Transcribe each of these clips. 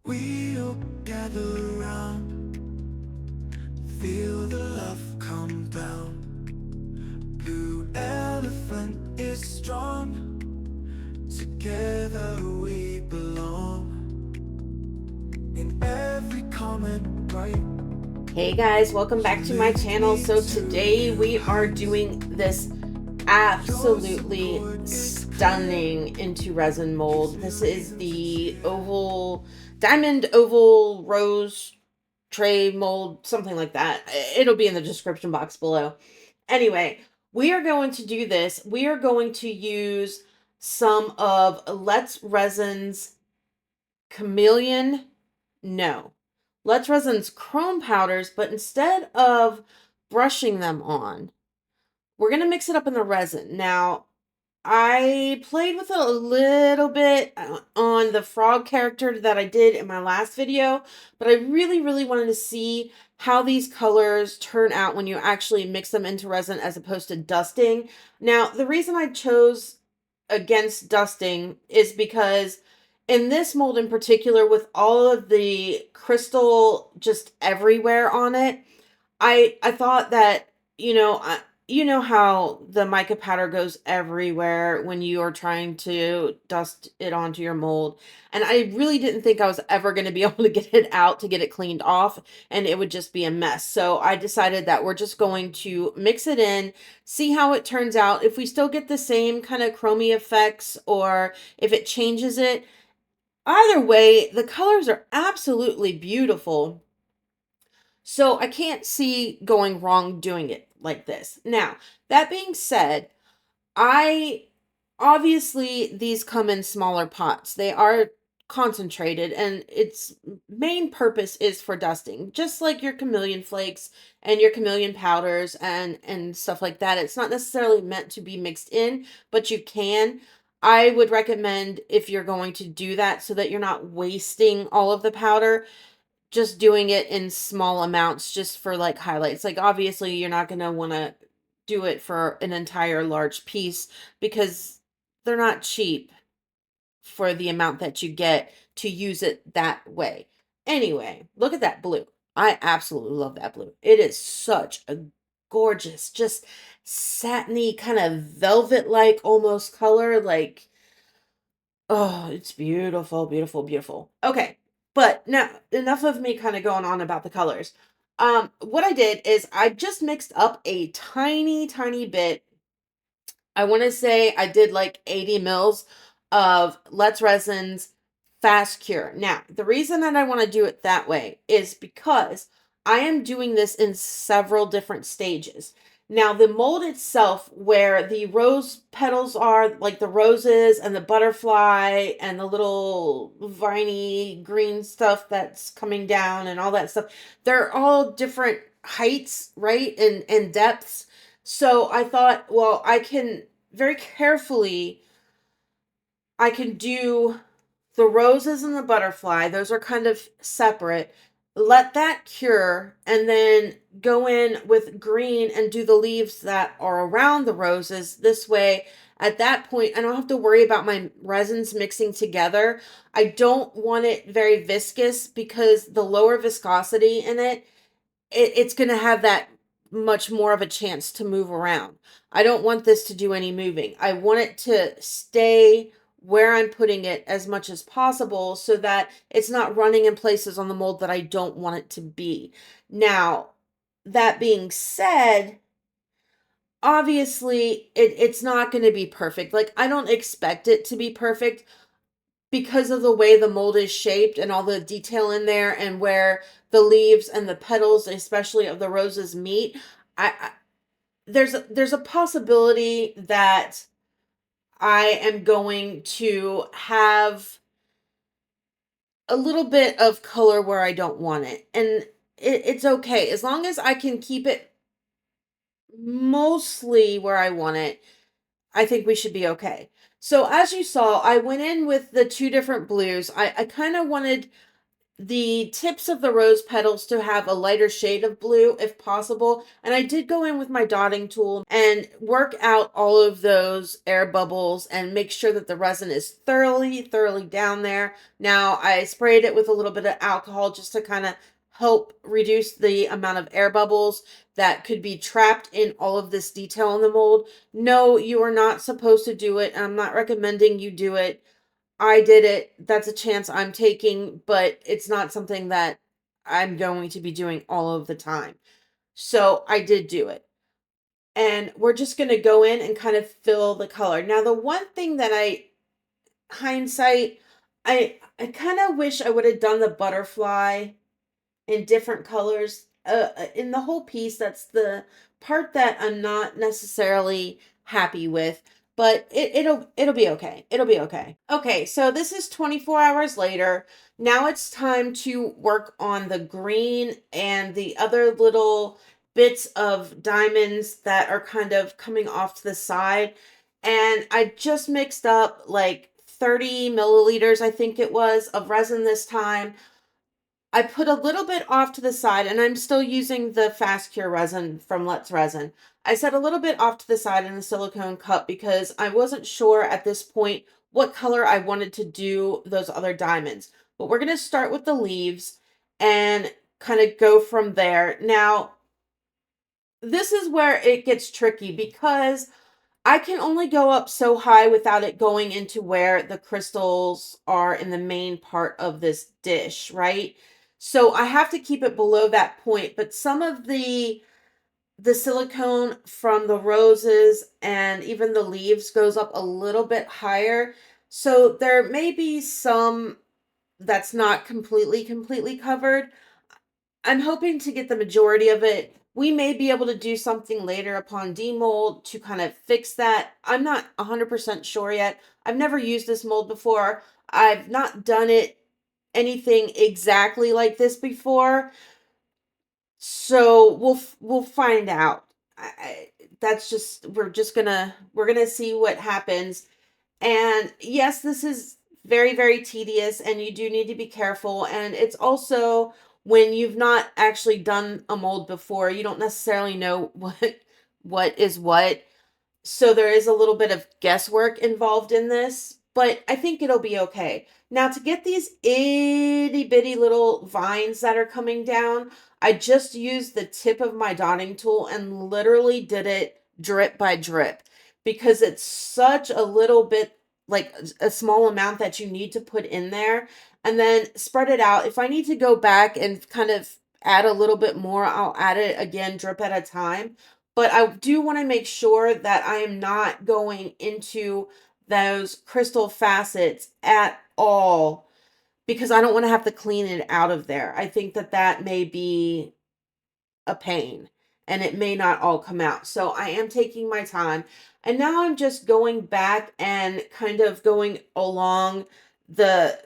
We'll gather around, feel the love compound. Blue elephant is strong, together we belong. In every comment, right? Hey guys, welcome back to my channel. So today we are doing this absolutely stunning into resin mold. This is the diamond oval rose tray mold, something like that. It'll be in the description box below. Anyway, we are going to do this. We are going to use some of Let's Resin's Chameleon. No. Let's Resin's chrome powders, but instead of brushing them on, we're going to mix it up in the resin. Now, I played with it a little bit on the frog character that I did in my last video, but I really wanted to see how these colors turn out when you actually mix them into resin as opposed to dusting. Now, the reason I chose against dusting is because in this mold in particular, with all of the crystal just everywhere on it, I thought that, you know how the mica powder goes everywhere when you are trying to dust it onto your mold. And I really didn't think I was ever going to be able to get it out to get it cleaned off, and it would just be a mess. So I decided that we're just going to mix it in, see how it turns out. If we still get the same kind of chromey effects or if it changes it, either way, the colors are absolutely beautiful. So I can't see going wrong doing it like this. Now, that being said, I obviously these come in smaller pots. They are concentrated and its main purpose is for dusting, just like your chameleon flakes and your chameleon powders and stuff like that. It's not necessarily meant to be mixed in, but you can. I would recommend, if you're going to do that so that you're not wasting all of the powder, just doing it in small amounts just for like highlights. Like obviously you're not going to want to do it for an entire large piece because they're not cheap for the amount that you get to use it that way. Anyway, look at that blue. I absolutely love that blue. It is such a gorgeous, just satiny kind of velvet-like almost color. Like, oh, it's beautiful, beautiful, beautiful. Okay, but now enough of me kind of going on about the colors. What I did is I just mixed up a tiny bit. I want to say I did like 80 mils of Let's Resin's Fast Cure. Now, the reason that I want to do it that way is because I am doing this in several different stages. Now, the mold itself, where the rose petals are, like the roses and the butterfly and the little viney green stuff that's coming down and all that stuff, they're all different heights, right? And depths. So I thought, well, I can very carefully, I can do the roses and the butterfly. Those are kind of separate. Let that cure and then go in with green and do the leaves that are around the roses. This way, at that point, I don't have to worry about my resins mixing together. I don't want it very viscous because the lower viscosity in it's going to have that much more of a chance to move around. I don't want this to do any moving. I want it to stay where I'm putting it as much as possible so that it's not running in places on the mold that I don't want it to be. Now, that being said, obviously it's not going to be perfect. Like, I don't expect it to be perfect because of the way the mold is shaped and all the detail in there and where the leaves and the petals, especially of the roses, meet. I there's a possibility that I am going to have a little bit of color where I don't want it. And it's okay. As long as I can keep it mostly where I want it, I think we should be okay. So as you saw, I went in with the two different blues. I kind of wanted the tips of the rose petals to have a lighter shade of blue if possible. And I did go in with my dotting tool and work out all of those air bubbles and make sure that the resin is thoroughly down there. Now I sprayed it with a little bit of alcohol just to kind of help reduce the amount of air bubbles that could be trapped in all of this detail in the mold. No, you are not supposed to do it. I'm not recommending you do it. I did it. That's a chance I'm taking, but it's not something that I'm going to be doing all of the time. So I did do it. And we're just going to go in and kind of fill the color. Now, the one thing that hindsight, I kind of wish I would have done the butterfly in different colors. In the whole piece, that's the part that I'm not necessarily happy with, but it'll be okay. It'll be okay. Okay, so this is 24 hours later. Now it's time to work on the green and the other little bits of diamonds that are kind of coming off to the side. And I just mixed up like 30 milliliters, I think it was, of resin this time. I put a little bit off to the side, and I'm still using the fast cure resin from Let's Resin. I set a little bit off to the side in the silicone cup because I wasn't sure at this point what color I wanted to do those other diamonds. But we're going to start with the leaves and kind of go from there. Now, this is where it gets tricky because I can only go up so high without it going into where the crystals are in the main part of this dish, right? So I have to keep it below that point, but some of the silicone from the roses and even the leaves goes up a little bit higher. So there may be some that's not completely covered. I'm hoping to get the majority of it. We may be able to do something later upon demold to kind of fix that. I'm not 100% sure yet. I've never used this mold before. I've not done it anything exactly like this before. So we'll find out. That's just we're gonna see what happens. And yes, this is very tedious and you do need to be careful. And it's also when you've not actually done a mold before, you don't necessarily know what is what. So there is a little bit of guesswork involved in this, but I think it'll be okay. Now to get these itty bitty little vines that are coming down, I just used the tip of my dotting tool and literally did it drip by drip because it's such a little bit, like a small amount that you need to put in there, and then spread it out. If I need to go back and kind of add a little bit more, I'll add it again, drip at a time. But I do want to make sure that I am not going into those crystal facets at all because I don't want to have to clean it out of there. I think that that may be a pain and it may not all come out. So I am taking my time. And now I'm just going back and kind of going along the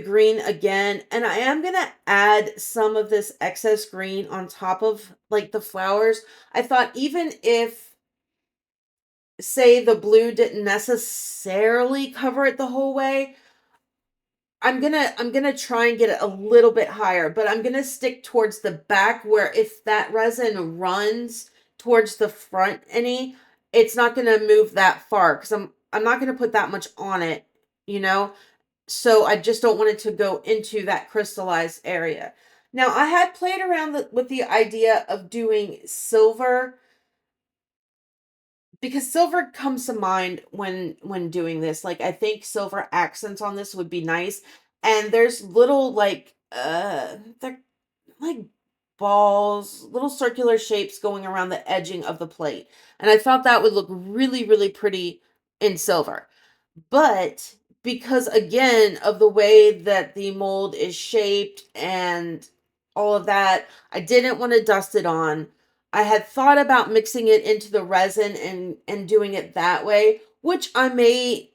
green again, and I am going to add some of this excess green on top of like the flowers. I thought even if, say, the blue didn't necessarily cover it the whole way, I'm gonna try and get it a little bit higher, but I'm gonna stick towards the back where if that resin runs towards the front any, it's not gonna move that far because I'm not gonna put that much on it, you know. So I just don't want it to go into that crystallized area. Now I had played around with the idea of doing silver because silver comes to mind when doing this. Like I think silver accents on this would be nice. And there's little like they're like balls, little circular shapes going around the edging of the plate. And I thought that would look really pretty in silver. But because again of the way that the mold is shaped and all of that, I didn't want to dust it on. I had thought about mixing it into the resin and doing it that way, which I may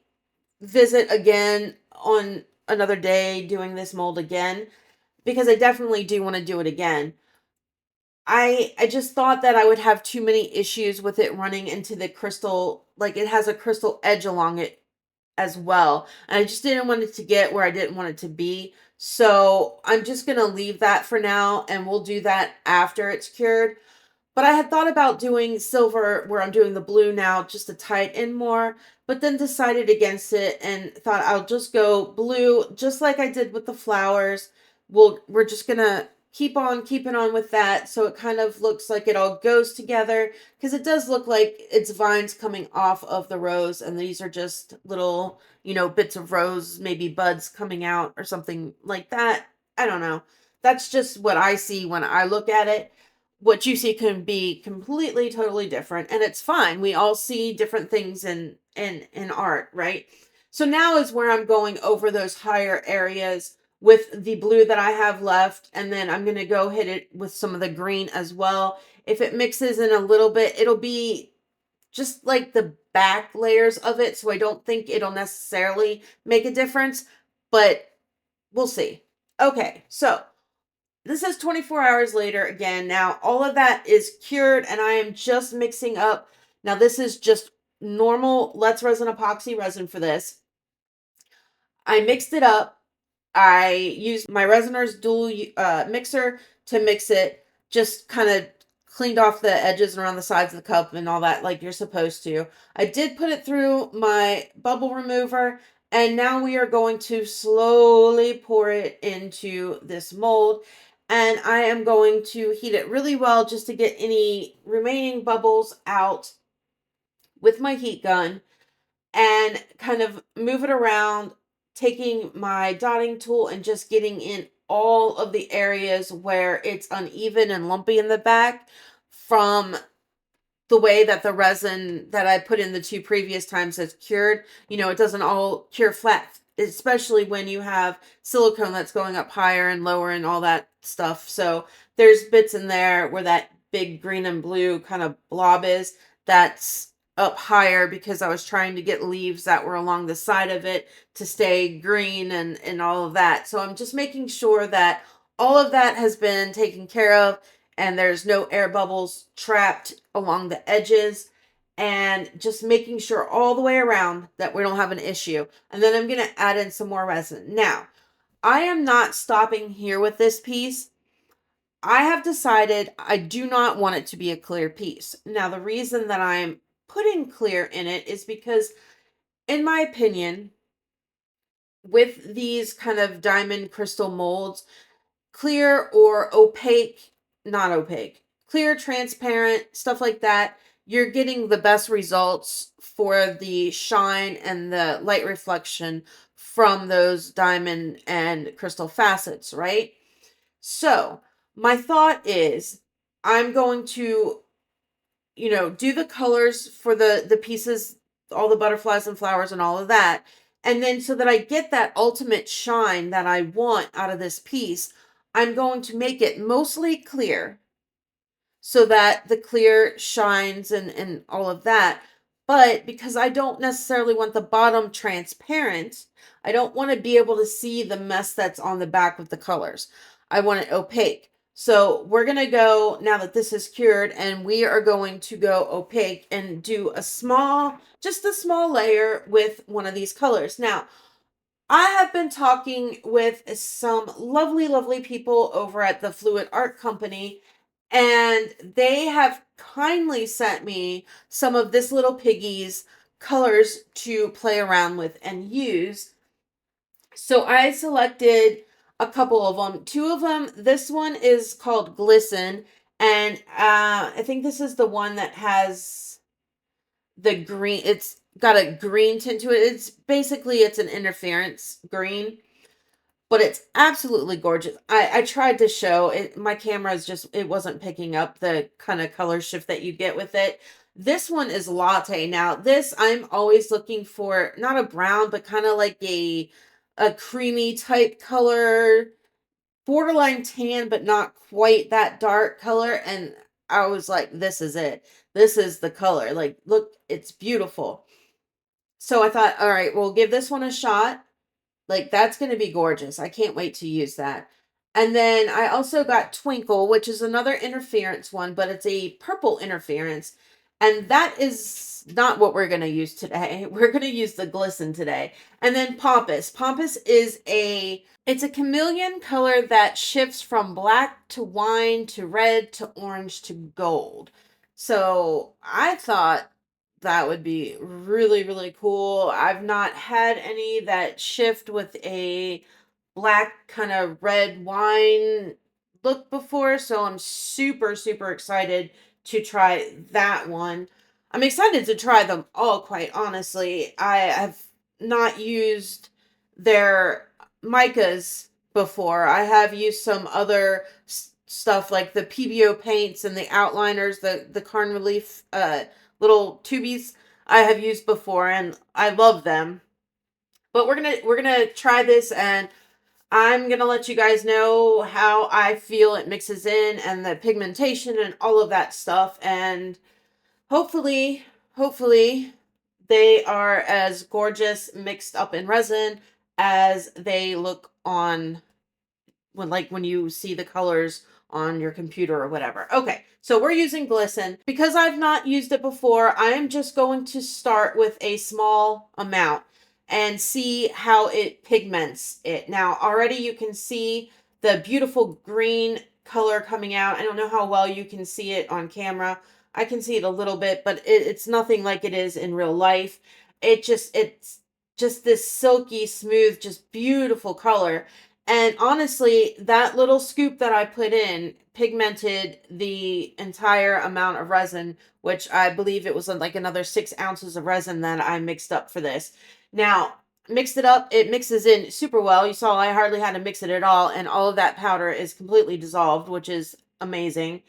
visit again on another day doing this mold again because I definitely do want to do it again. I just thought that I would have too many issues with it running into the crystal, like it has a crystal edge along it as well. And I just didn't want it to get where I didn't want it to be. So I'm just going to leave that for now, and we'll do that after it's cured. But I had thought about doing silver where I'm doing the blue now just to tie it in more, but then decided against it and thought I'll just go blue just like I did with the flowers. We're just going to keep on keeping on with that so it kind of looks like it all goes together, because it does look like it's vines coming off of the rose, and these are just little, bits of rose, maybe buds coming out or something like that. I don't know. That's just what I see when I look at it. What you see can be completely totally different, and it's fine. We all see different things in art, right? So now is where I'm going over those higher areas with the blue that I have left, and then I'm going to go hit it with some of the green as well. If it mixes in a little bit, it'll be just like the back layers of it, so I don't think it'll necessarily make a difference, but we'll see. Okay, so this is 24 hours later again. Now, all of that is cured, and I am just mixing up. Now, this is just normal Let's Resin epoxy resin for this. I mixed it up. I used my Resiners dual mixer to mix it. Just kind of cleaned off the edges and around the sides of the cup and all that like you're supposed to. I did put it through my bubble remover, and now we are going to slowly pour it into this mold. And I am going to heat it really well just to get any remaining bubbles out with my heat gun, and kind of move it around, taking my dotting tool and just getting in all of the areas where it's uneven and lumpy in the back from the way that the resin that I put in the two previous times has cured. It doesn't all cure flat, especially when you have silicone that's going up higher and lower and all that stuff. So there's bits in there where that big green and blue kind of blob is, that's up higher because I was trying to get leaves that were along the side of it to stay green and all of that. So I'm just making sure that all of that has been taken care of and there's no air bubbles trapped along the edges, and just making sure all the way around that we don't have an issue. And then I'm going to add in some more resin. Now, I am not stopping here with this piece. I have decided I do not want it to be a clear piece. Now, the reason that I'm putting clear in it is because, in my opinion, with these kind of diamond crystal molds, clear or opaque, not opaque, clear, transparent, stuff like that, you're getting the best results for the shine and the light reflection from those diamond and crystal facets, right? So my thought is I'm going to, do the colors for the pieces, all the butterflies and flowers and all of that. And then so that I get that ultimate shine that I want out of this piece, I'm going to make it mostly clear so that the clear shines and all of that. But because I don't necessarily want the bottom transparent, I don't want to be able to see the mess that's on the back with the colors. I want it opaque. So we're going to go, now that this is cured, and we are going to go opaque and do just a small layer with one of these colors. Now, I have been talking with some lovely, lovely people over at the Fluid Art Company, and they have kindly sent me some of this little piggy's colors to play around with and use. So I selected a couple of them. Two of them, this one is called Glisten, and I think this is the one that has the green. It's got a green tint to it. It's an interference green, but it's absolutely gorgeous. I tried to show it. My camera it wasn't picking up the kind of color shift that you get with it. This one is Latte. Now this, I'm always looking for not a brown, but kind of like a creamy type color, borderline tan, but not quite that dark color. And I was like, this is it. This is the color. Like, look, it's beautiful. So I thought, all right, we'll give this one a shot. Like, that's going to be gorgeous. I can't wait to use that. And then I also got Twinkle, which is another interference one, but it's a purple interference. And that is not what we're going to use today. We're going to use the glisten today. And then Pampas. Pampas is it's a chameleon color that shifts from black to wine to red to orange to gold. So I thought that would be really, really cool. I've not had any that shift with a black kind of red wine look before, so I'm super, super excited to try that one. I'm excited to try them all, quite honestly. I have not used their micas before. I have used some other stuff like the PBO paints and the outliners, the Carn Relief little tubies I have used before, and I love them. But we're gonna try this, and I'm gonna let you guys know how I feel it mixes in and the pigmentation and all of that stuff. And hopefully they are as gorgeous mixed up in resin as they look on when you see the colors on your computer or whatever. Okay, so we're using glisten. Because I've not used it before, I am just going to start with a small amount and see how it pigments it. Now, already you can see the beautiful green color coming out. I don't know how well you can see it on camera. I can see it a little bit, but it's nothing like it is in real life. It's just this silky smooth, just beautiful color. And honestly, that little scoop that I put in pigmented the entire amount of resin, which I believe it was like another 6 ounces of resin that I mixed up for this. Now, mixed it up, it mixes in super well. You saw I hardly had to mix it at all, and all of that powder is completely dissolved, which is amazing.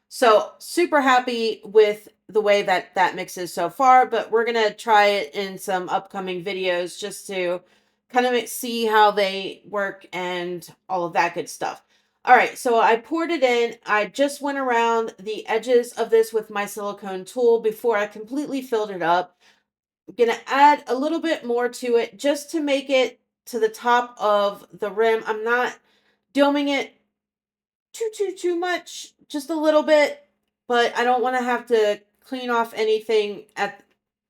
So, super happy with the way that that mixes so far, but we're going to try it in some upcoming videos just to kind of see how they work and all of that good stuff. All right, so I poured it in. I just went around the edges of this with my silicone tool before I completely filled it up. I'm going to add a little bit more to it just to make it to the top of the rim. I'm not doming it too much, just a little bit, but I don't want to have to clean off anything at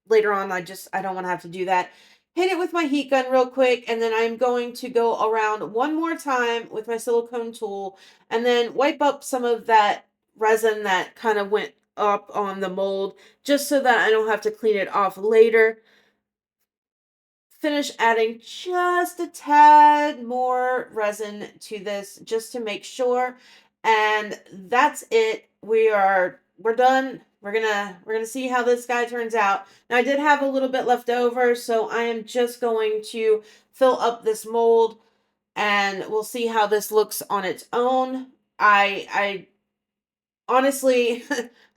later on. I don't want to have to do that. Hit it with my heat gun real quick, and then I'm going to go around one more time with my silicone tool and then wipe up some of that resin that kind of went up on the mold, just so that I don't have to clean it off later. Finish adding just a tad more resin to this just to make sure, and that's it. We're done. We're gonna see how this guy turns out. Now, I did have a little bit left over, so I am just going to fill up this mold, and we'll see how this looks on its own. I honestly,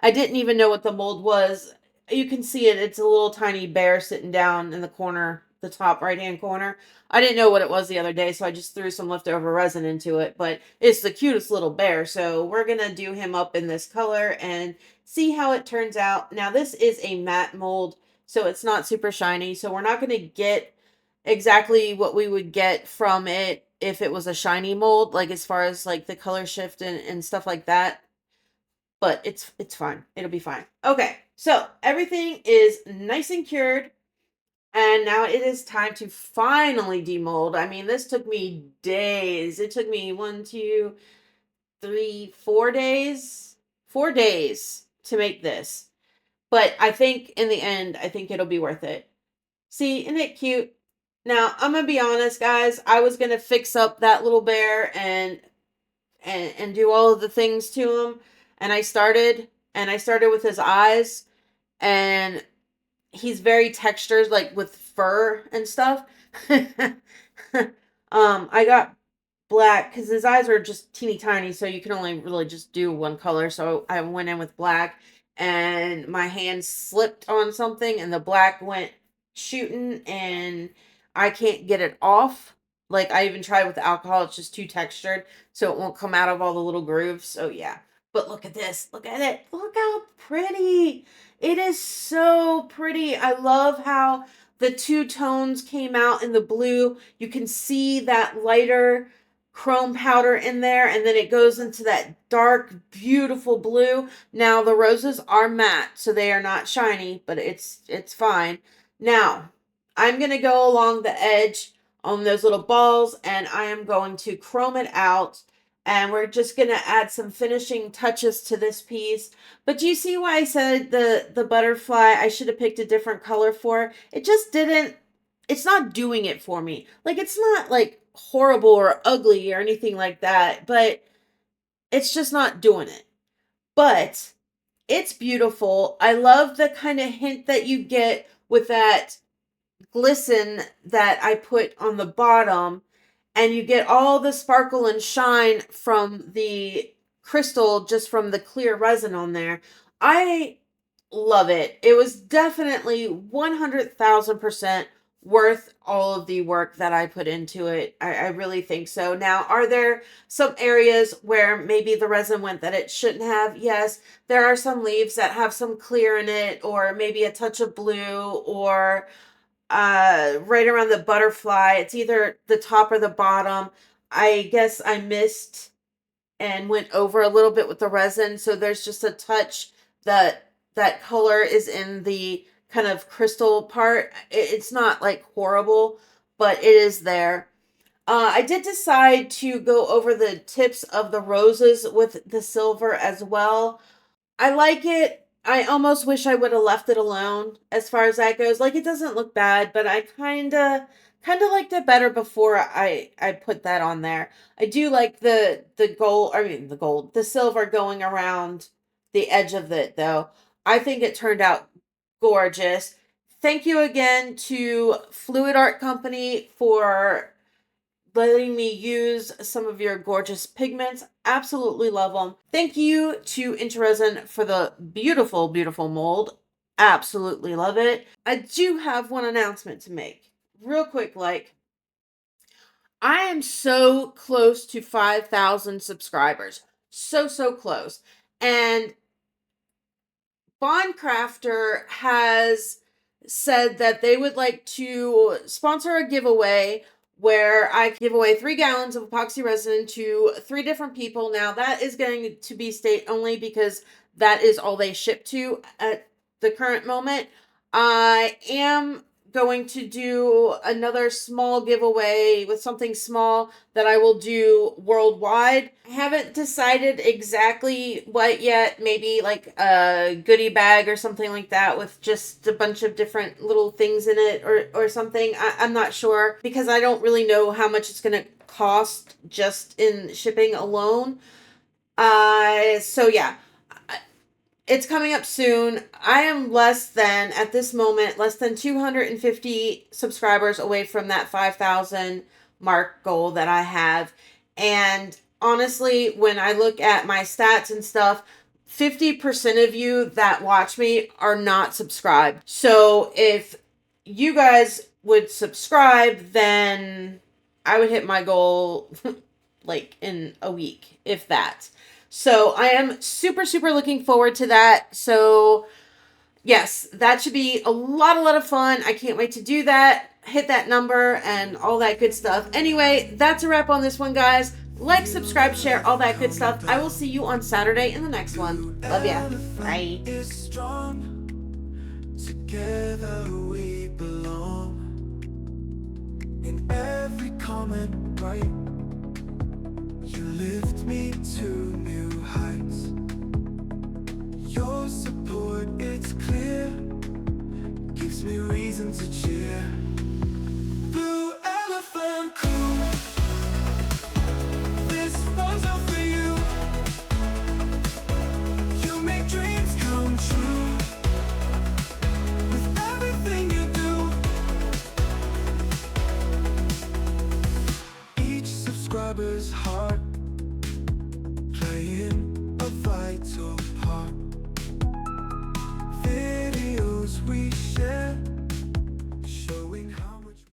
I didn't even know what the mold was. You can see it. It's a little tiny bear sitting down in the corner, the top right-hand corner. I didn't know what it was the other day, so I just threw some leftover resin into it. But it's the cutest little bear, so we're going to do him up in this color and see how it turns out. Now, this is a matte mold, so it's not super shiny, so we're not going to get exactly what we would get from it if it was a shiny mold, like as far as like the color shift and stuff like that. But it's fine. It'll be fine. Okay, so everything is nice and cured. And now it is time to finally demold. I mean, this took me days. It took me 1, 2, 3, 4 days. 4 days to make this. But I think in the end, I think it'll be worth it. See, isn't it cute? Now, I'm going to be honest, guys. I was going to fix up that little bear and do all of the things to him. And I started with his eyes, and he's very textured, like with fur and stuff. I got black because his eyes are just teeny tiny, so you can only really just do one color. So I went in with black, and my hand slipped on something, and the black went shooting, and I can't get it off. Like, I even tried with alcohol, it's just too textured, so it won't come out of all the little grooves. So yeah. But look at this. Look at it. Look how pretty. It is so pretty. I love how the two tones came out in the blue. You can see that lighter chrome powder in there, and then it goes into that dark, beautiful blue. Now the roses are matte, so they are not shiny, but it's fine. Now, I'm going to go along the edge on those little balls, and I am going to chrome it out, and we're just going to add some finishing touches to this piece. But do you see why I said the butterfly I should have picked a different color for? It just didn't, it's not doing it for me. Like, it's not like horrible or ugly or anything like that, but it's just not doing it. But it's beautiful. I love the kind of hint that you get with that glisten that I put on the bottom, and you get all the sparkle and shine from the crystal just from the clear resin on there. I love it. It was definitely 100,000% worth all of the work that I put into it. I really think so. Now, are there some areas where maybe the resin went that it shouldn't have? Yes, there are some leaves that have some clear in it, or maybe a touch of blue, or right around the butterfly. It's either the top or the bottom. I guess I missed and went over a little bit with the resin, so there's just a touch that color is in the kind of crystal part. It's not like horrible, but it is there. I did decide to go over the tips of the roses with the silver as well. I like it. I almost wish I would have left it alone as far as that goes. Like, it doesn't look bad, but I kind of liked it better before I put that on there. I do like the silver going around the edge of it, though. I think it turned out gorgeous. Thank you again to Fluid Art Company for letting me use some of your gorgeous pigments. Absolutely love them. Thank you to InterResin for the beautiful, beautiful mold. Absolutely love it. I do have one announcement to make. Real quick, like, I am so close to 5,000 subscribers. So close. And Craftor has said that they would like to sponsor a giveaway where I give away 3 gallons of epoxy resin to 3 different people. Now, that is going to be state only because that is all they ship to at the current moment. I am going to do another small giveaway with something small that I will do worldwide. I haven't decided exactly what yet. Maybe like a goodie bag or something like that with just a bunch of different little things in it, or something. I'm not sure because I don't really know how much it's going to cost just in shipping alone. So yeah. It's coming up soon. I am at this moment, less than 250 subscribers away from that 5,000 mark goal that I have. And honestly, when I look at my stats and stuff, 50% of you that watch me are not subscribed. So if you guys would subscribe, then I would hit my goal like in a week, if that. So I am super looking forward to that. So yes, that should be a lot of fun. I can't wait to do that, hit that number and all that good stuff. Anyway, that's a wrap on this one, guys. Like, subscribe, share, all that good stuff. I will see you on Saturday in the next one. Love ya. Bye. Together we belong. In every comment, right? You lift me to new heights. Your support, it's clear, gives me reason to cheer.